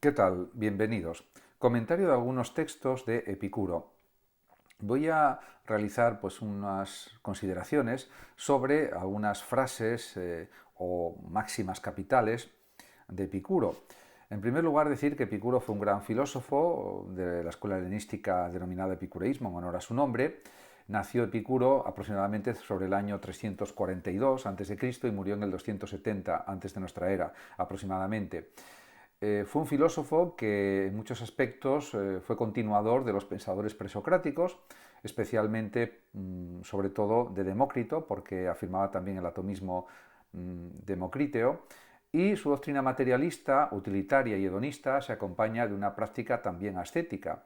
¿Qué tal? Bienvenidos. Comentario de algunos textos de Epicuro. Voy a realizar unas consideraciones sobre algunas frases o máximas capitales de Epicuro. En primer lugar, decir que Epicuro fue un gran filósofo de la escuela helenística denominada epicureísmo, en honor a su nombre. Nació Epicuro aproximadamente sobre el año 342 a.C. y murió en el 270 antes de nuestra era, aproximadamente. Fue un filósofo que en muchos aspectos fue continuador de los pensadores presocráticos, especialmente, sobre todo, de Demócrito, porque afirmaba también el atomismo democriteo, y su doctrina materialista, utilitaria y hedonista se acompaña de una práctica también ascética,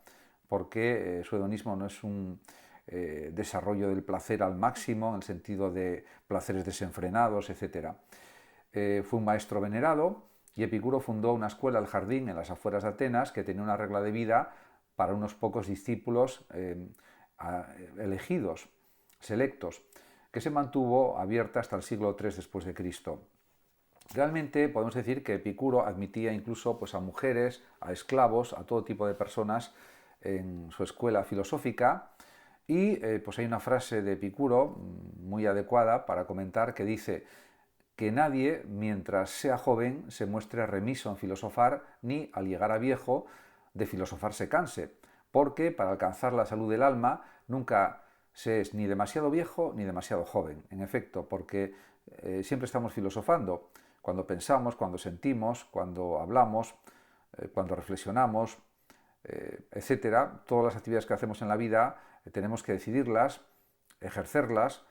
porque su hedonismo no es un desarrollo del placer al máximo, en el sentido de placeres desenfrenados, etc. Fue un maestro venerado y Epicuro fundó una escuela, el Jardín, en las afueras de Atenas, que tenía una regla de vida para unos pocos discípulos elegidos, selectos, que se mantuvo abierta hasta el siglo III después de Cristo. Realmente podemos decir que Epicuro admitía incluso a mujeres, a esclavos, a todo tipo de personas en su escuela filosófica. Y hay una frase de Epicuro muy adecuada para comentar, que dice: que nadie, mientras sea joven, se muestre remiso en filosofar, ni al llegar a viejo de filosofar se canse, porque para alcanzar la salud del alma nunca se es ni demasiado viejo ni demasiado joven. En efecto, porque siempre estamos filosofando, cuando pensamos, cuando sentimos, cuando hablamos, cuando reflexionamos, etcétera. Todas las actividades que hacemos en la vida tenemos que decidirlas, ejercerlas,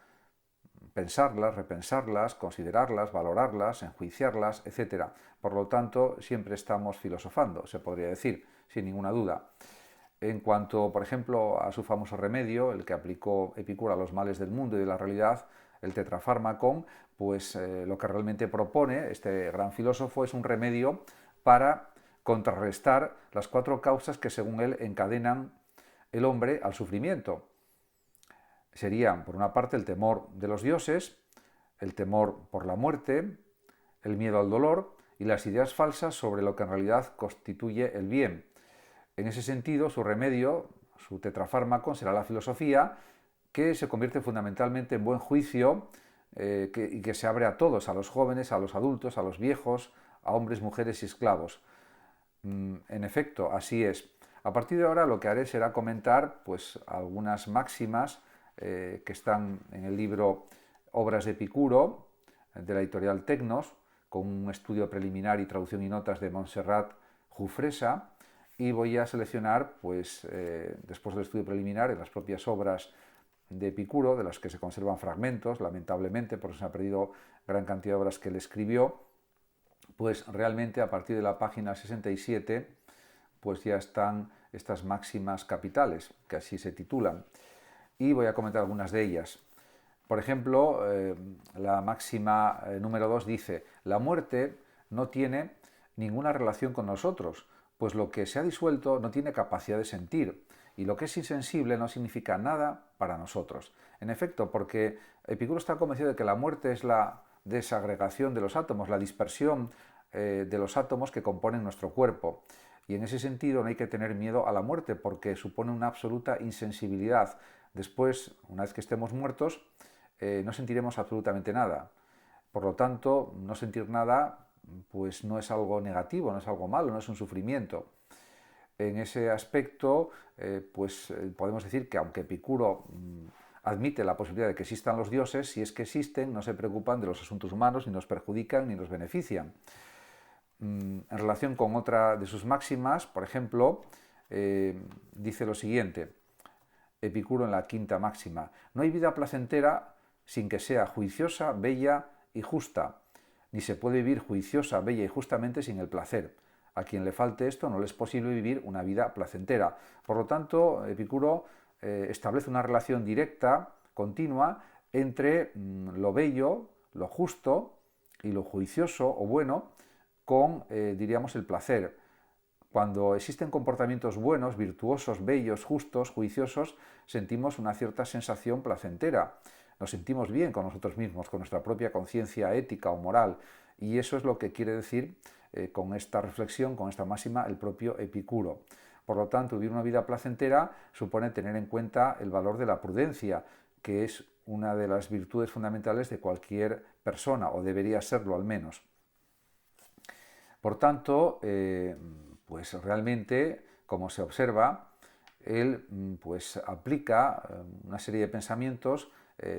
pensarlas, repensarlas, considerarlas, valorarlas, enjuiciarlas, etc. Por lo tanto, siempre estamos filosofando, se podría decir, sin ninguna duda. En cuanto, por ejemplo, a su famoso remedio, el que aplicó Epicuro a los males del mundo y de la realidad, el tetrafármacon, lo que realmente propone este gran filósofo es un remedio para contrarrestar las cuatro causas que, según él, encadenan el hombre al sufrimiento. Serían, por una parte, el temor de los dioses, el temor por la muerte, el miedo al dolor y las ideas falsas sobre lo que en realidad constituye el bien. En ese sentido, su remedio, su tetrafármaco, será la filosofía, que se convierte fundamentalmente en buen juicio y que se abre a todos, a los jóvenes, a los adultos, a los viejos, a hombres, mujeres y esclavos. En efecto, así es. A partir de ahora lo que haré será comentar algunas máximas que están en el libro Obras de Epicuro, de la editorial Tecnos, con un estudio preliminar y traducción y notas de Montserrat Jufresa, y voy a seleccionar, después del estudio preliminar, en las propias obras de Epicuro, de las que se conservan fragmentos, lamentablemente, porque se ha perdido gran cantidad de obras que él escribió. Pues realmente a partir de la página 67 ya están estas máximas capitales, que así se titulan, y voy a comentar algunas de ellas. Por ejemplo, la máxima número 2 dice: la muerte no tiene ninguna relación con nosotros, pues lo que se ha disuelto no tiene capacidad de sentir, y lo que es insensible no significa nada para nosotros. En efecto, porque Epicuro está convencido de que la muerte es la desagregación de los átomos, la dispersión de los átomos que componen nuestro cuerpo. Y en ese sentido no hay que tener miedo a la muerte, porque supone una absoluta insensibilidad. Después, una vez que estemos muertos, no sentiremos absolutamente nada. Por lo tanto, no sentir nada no es algo negativo, no es algo malo, no es un sufrimiento. En ese aspecto, podemos decir que aunque Epicuro admite la posibilidad de que existan los dioses, si es que existen, no se preocupan de los asuntos humanos, ni nos perjudican ni nos benefician. En relación con otra de sus máximas, por ejemplo, dice lo siguiente, Epicuro en la quinta máxima: no hay vida placentera sin que sea juiciosa, bella y justa, ni se puede vivir juiciosa, bella y justamente sin el placer. A quien le falte esto no le es posible vivir una vida placentera. Por lo tanto, Epicuro establece una relación directa, continua, entre lo bello, lo justo y lo juicioso o bueno con, diríamos, el placer. Cuando existen comportamientos buenos, virtuosos, bellos, justos, juiciosos, sentimos una cierta sensación placentera. Nos sentimos bien con nosotros mismos, con nuestra propia conciencia ética o moral. Y eso es lo que quiere decir con esta reflexión, con esta máxima, el propio Epicuro. Por lo tanto, vivir una vida placentera supone tener en cuenta el valor de la prudencia, que es una de las virtudes fundamentales de cualquier persona, o debería serlo al menos. Por tanto, pues realmente, como se observa, él pues aplica una serie de pensamientos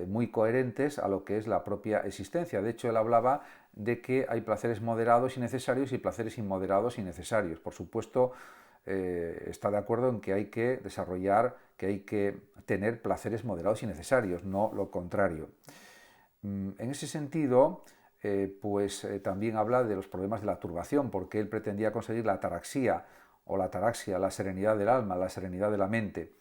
muy coherentes a lo que es la propia existencia. De hecho, él hablaba de que hay placeres moderados y necesarios y placeres inmoderados y necesarios. Por supuesto, está de acuerdo en que hay que desarrollar, que hay que tener placeres moderados y necesarios, no lo contrario. En ese sentido, también habla de los problemas de la turbación, porque él pretendía conseguir la ataraxia o la ataraxia, la serenidad del alma, la serenidad de la mente.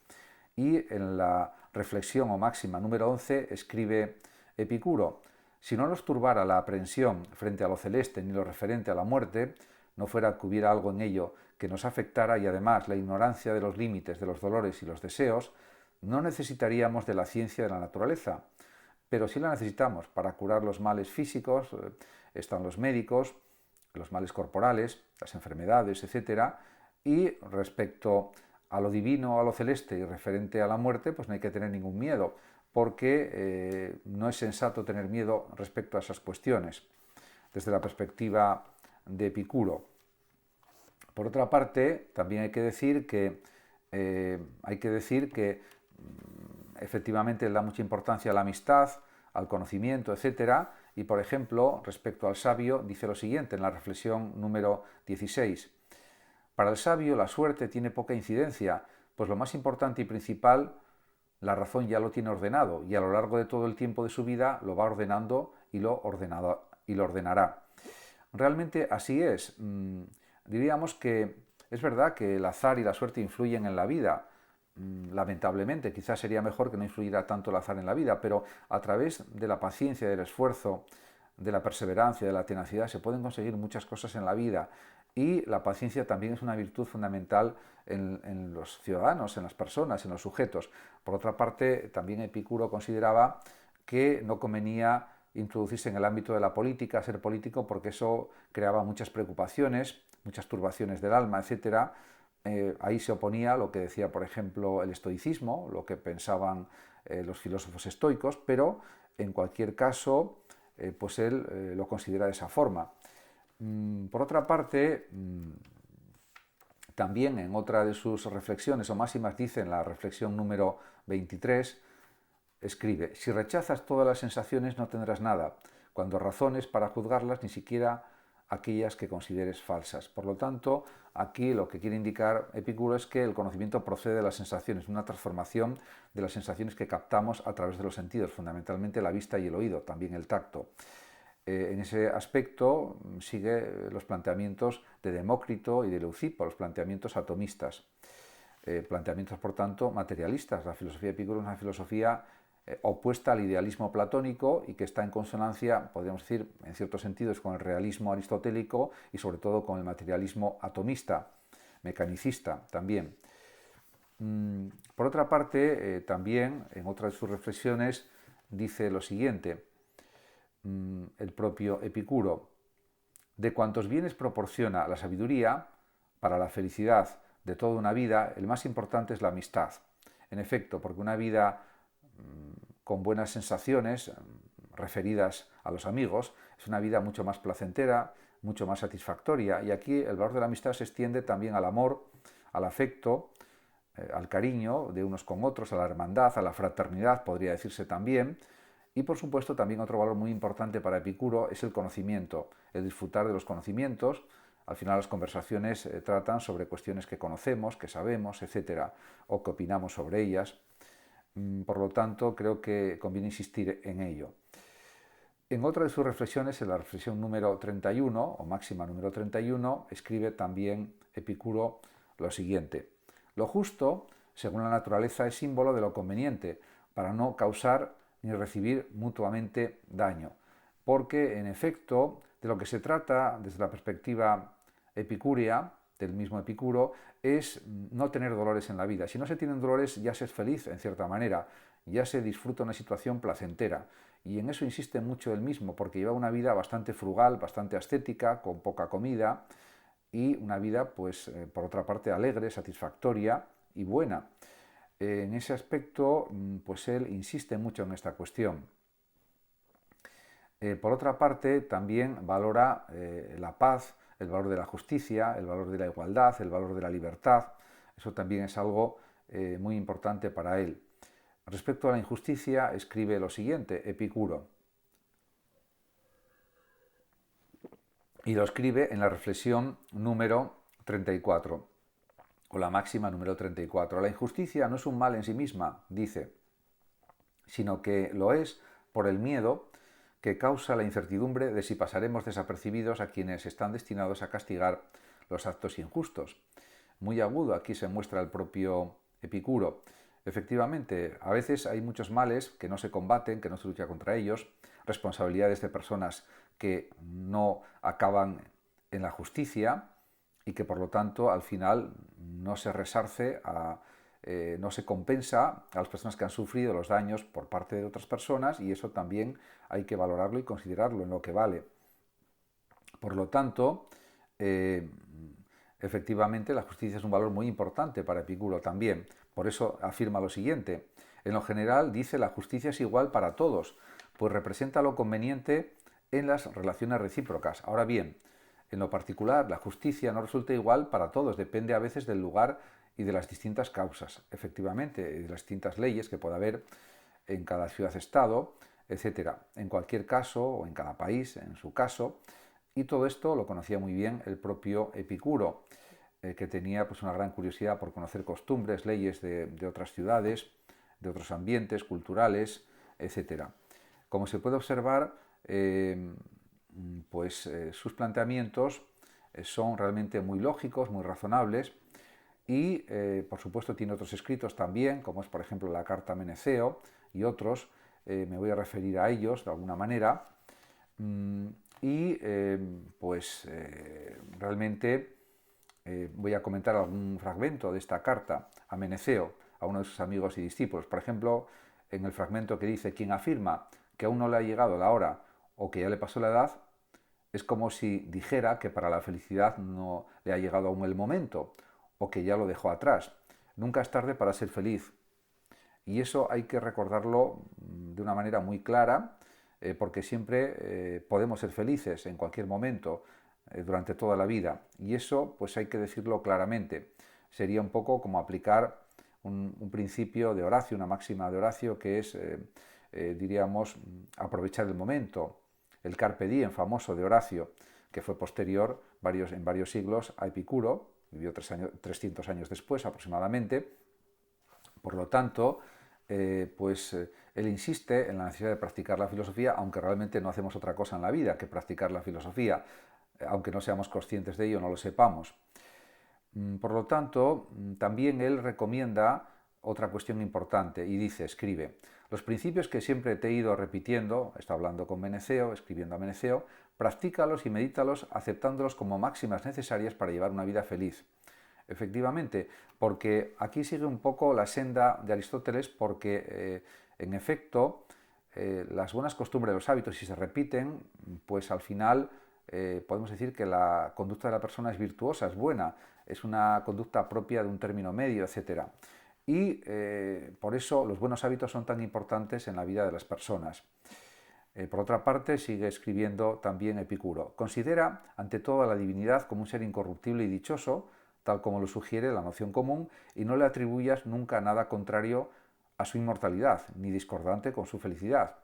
Y en la reflexión o máxima número 11 escribe Epicuro: si no nos turbara la aprensión frente a lo celeste ni lo referente a la muerte, no fuera que hubiera algo en ello que nos afectara, y además la ignorancia de los límites de los dolores y los deseos, no necesitaríamos de la ciencia de la naturaleza. Pero sí la necesitamos para curar los males físicos, están los médicos, los males corporales, las enfermedades, etc. Y respecto a lo divino, a lo celeste y referente a la muerte, pues no hay que tener ningún miedo, porque no es sensato tener miedo respecto a esas cuestiones, desde la perspectiva de Epicuro. Por otra parte, también hay que decir que efectivamente le da mucha importancia a la amistad, al conocimiento, etc. Y, por ejemplo, respecto al sabio, dice lo siguiente en la reflexión número 16. Para el sabio la suerte tiene poca incidencia, pues lo más importante y principal, la razón ya lo tiene ordenado, y a lo largo de todo el tiempo de su vida lo va ordenando y lo ordenará. Realmente así es. Diríamos que es verdad que el azar y la suerte influyen en la vida. Lamentablemente, quizás sería mejor que no influyera tanto el azar en la vida, pero a través de la paciencia, del esfuerzo, de la perseverancia, de la tenacidad, se pueden conseguir muchas cosas en la vida. Y la paciencia también es una virtud fundamental en los ciudadanos, en las personas, en los sujetos. Por otra parte, también Epicuro consideraba que no convenía introducirse en el ámbito de la política, ser político, porque eso creaba muchas preocupaciones, muchas turbaciones del alma, etc. Ahí se oponía a lo que decía, por ejemplo, el estoicismo, lo que pensaban los filósofos estoicos, pero en cualquier caso, pues él lo considera de esa forma. Por otra parte, también en otra de sus reflexiones o máximas dice, en la reflexión número 23, escribe: si rechazas todas las sensaciones no tendrás nada, cuando razones para juzgarlas, ni siquiera aquellas que consideres falsas. Por lo tanto, aquí lo que quiere indicar Epicuro es que el conocimiento procede de las sensaciones, una transformación de las sensaciones que captamos a través de los sentidos, fundamentalmente la vista y el oído, también el tacto. En ese aspecto sigue los planteamientos de Demócrito y de Leucipo, los planteamientos atomistas, planteamientos por tanto materialistas. La filosofía de Epicuro es una filosofía opuesta al idealismo platónico y que está en consonancia, podríamos decir, en ciertos sentidos, con el realismo aristotélico y sobre todo con el materialismo atomista, mecanicista también. Por otra parte, también en otra de sus reflexiones dice lo siguiente, el propio Epicuro: de cuantos bienes proporciona la sabiduría para la felicidad de toda una vida, el más importante es la amistad. En efecto, porque una vida con buenas sensaciones referidas a los amigos es una vida mucho más placentera, mucho más satisfactoria, y aquí el valor de la amistad se extiende también al amor, al afecto, al cariño de unos con otros, a la hermandad, a la fraternidad, podría decirse también. Y por supuesto también otro valor muy importante para Epicuro es el conocimiento, el disfrutar de los conocimientos. Al final las conversaciones tratan sobre cuestiones que conocemos, que sabemos, etcétera, o que opinamos sobre ellas. Por lo tanto, creo que conviene insistir en ello. En otra de sus reflexiones, en la reflexión número 31, o máxima número 31, escribe también Epicuro lo siguiente: lo justo, según la naturaleza, es símbolo de lo conveniente, para no causar ni recibir mutuamente daño. Porque, en efecto, de lo que se trata desde la perspectiva epicúrea, del mismo Epicuro, es no tener dolores en la vida. Si no se tienen dolores, ya se es feliz en cierta manera, ya se disfruta una situación placentera. y en eso insiste mucho él mismo, porque lleva una vida bastante frugal, bastante ascética, con poca comida, y una vida, pues, por otra parte, alegre, satisfactoria y buena. En ese aspecto, pues él insiste mucho en esta cuestión. Por otra parte, también valora la paz, el valor de la justicia, el valor de la igualdad, el valor de la libertad. Eso también es algo muy importante para él. Respecto a la injusticia, escribe lo siguiente, Epicuro, y lo escribe en la reflexión número 34, o la máxima número 34. La injusticia no es un mal en sí misma, dice, sino que lo es por el miedo que causa la incertidumbre de si pasaremos desapercibidos a quienes están destinados a castigar los actos injustos. Muy agudo aquí se muestra el propio Epicuro. Efectivamente, a veces hay muchos males que no se combaten, que no se lucha contra ellos, responsabilidades de personas que no acaban en la justicia y que por lo tanto al final no se resarce no se compensa a las personas que han sufrido los daños por parte de otras personas, y eso también hay que valorarlo y considerarlo en lo que vale. Por lo tanto, efectivamente la justicia es un valor muy importante para Epicuro también. Por eso afirma lo siguiente. En lo general dice: la justicia es igual para todos, pues representa lo conveniente en las relaciones recíprocas. Ahora bien, en lo particular, la justicia no resulta igual para todos, depende a veces del lugar y de las distintas causas, efectivamente, de las distintas leyes que pueda haber en cada ciudad-estado, etc. En cualquier caso, o en cada país, en su caso, y todo esto lo conocía muy bien el propio Epicuro, que tenía pues una gran curiosidad por conocer costumbres, leyes de otras ciudades, de otros ambientes culturales, etc. Como se puede observar, sus planteamientos son realmente muy lógicos, muy razonables, y por supuesto tiene otros escritos también, como es por ejemplo la carta a Meneceo y otros. Me voy a referir a ellos de alguna manera, realmente voy a comentar algún fragmento de esta carta a Meneceo, a uno de sus amigos y discípulos. Por ejemplo, en el fragmento que dice: quien afirma que aún no le ha llegado la hora o que ya le pasó la edad, es como si dijera que para la felicidad no le ha llegado aún el momento, o que ya lo dejó atrás. Nunca es tarde para ser feliz. Y eso hay que recordarlo de una manera muy clara, porque siempre podemos ser felices en cualquier momento, durante toda la vida. Y eso pues hay que decirlo claramente. Sería un poco como aplicar un principio de Horacio, una máxima de Horacio, que es, diríamos, aprovechar el momento. El carpe diem famoso de Horacio, que fue posterior en varios siglos a Epicuro, vivió 300 años después aproximadamente. Por lo tanto, él insiste en la necesidad de practicar la filosofía, aunque realmente no hacemos otra cosa en la vida que practicar la filosofía, aunque no seamos conscientes de ello, no lo sepamos. Por lo tanto, también él recomienda otra cuestión importante y dice, escribe: los principios que siempre te he ido repitiendo, está hablando con Meneceo, escribiendo a Meneceo, practícalos y medítalos aceptándolos como máximas necesarias para llevar una vida feliz. Efectivamente, porque aquí sigue un poco la senda de Aristóteles, porque en efecto las buenas costumbres, los hábitos, si se repiten, pues al final podemos decir que la conducta de la persona es virtuosa, es buena, es una conducta propia de un término medio, etc. Y por eso los buenos hábitos son tan importantes en la vida de las personas. Por otra parte, sigue escribiendo también Epicuro: considera ante todo a la divinidad como un ser incorruptible y dichoso, tal como lo sugiere la noción común, y no le atribuyas nunca nada contrario a su inmortalidad, ni discordante con su felicidad.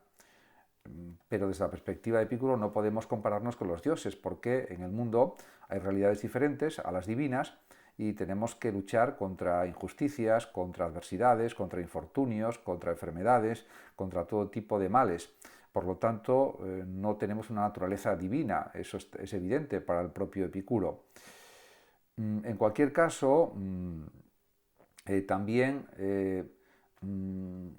Pero desde la perspectiva de Epicuro no podemos compararnos con los dioses, porque en el mundo hay realidades diferentes a las divinas y tenemos que luchar contra injusticias, contra adversidades, contra infortunios, contra enfermedades, contra todo tipo de males. Por lo tanto, no tenemos una naturaleza divina, eso es evidente para el propio Epicuro. En cualquier caso, también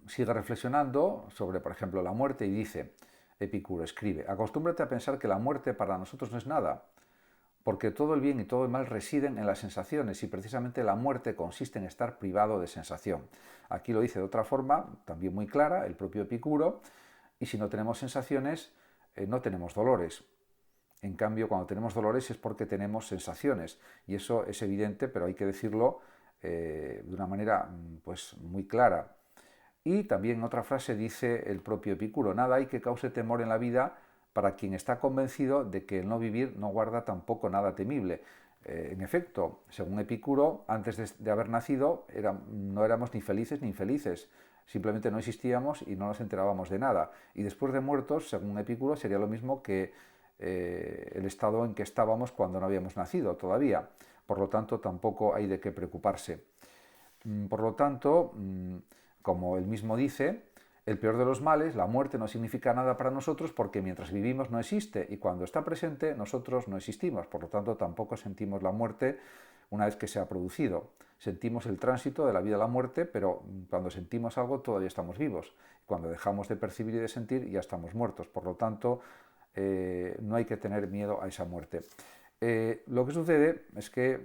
sigue reflexionando sobre, por ejemplo, la muerte y dice, Epicuro escribe: acostúmbrate a pensar que la muerte para nosotros no es nada, porque todo el bien y todo el mal residen en las sensaciones, y precisamente la muerte consiste en estar privado de sensación. Aquí lo dice de otra forma, también muy clara, el propio Epicuro, y si no tenemos sensaciones, no tenemos dolores. En cambio, cuando tenemos dolores es porque tenemos sensaciones, y eso es evidente, pero hay que decirlo de una manera pues, muy clara. Y también en otra frase dice el propio Epicuro: nada hay que cause temor en la vida para quien está convencido de que el no vivir no guarda tampoco nada temible. En efecto, según Epicuro, antes de haber nacido no éramos ni felices ni infelices, simplemente no existíamos y no nos enterábamos de nada. Y después de muertos, según Epicuro, sería lo mismo que el estado en que estábamos cuando no habíamos nacido todavía. Por lo tanto, tampoco hay de qué preocuparse. Por lo tanto, como él mismo dice, el peor de los males, la muerte, no significa nada para nosotros porque mientras vivimos no existe, y cuando está presente nosotros no existimos. Por lo tanto, tampoco sentimos la muerte una vez que se ha producido. Sentimos el tránsito de la vida a la muerte, pero cuando sentimos algo todavía estamos vivos. Cuando dejamos de percibir y de sentir ya estamos muertos. Por lo tanto, no hay que tener miedo a esa muerte. Lo que sucede es que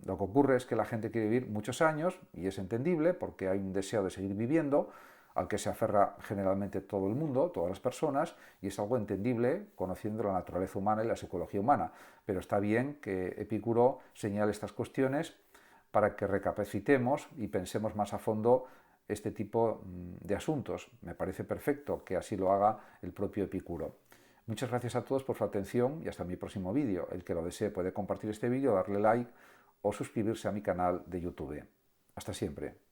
lo que ocurre es que la gente quiere vivir muchos años, y es entendible porque hay un deseo de seguir viviendo al que se aferra generalmente todo el mundo, todas las personas, y es algo entendible conociendo la naturaleza humana y la psicología humana. Pero está bien que Epicuro señale estas cuestiones para que recapacitemos y pensemos más a fondo este tipo de asuntos. Me parece perfecto que así lo haga el propio Epicuro. Muchas gracias a todos por su atención y hasta mi próximo vídeo. El que lo desee puede compartir este vídeo, darle like o suscribirse a mi canal de YouTube. Hasta siempre.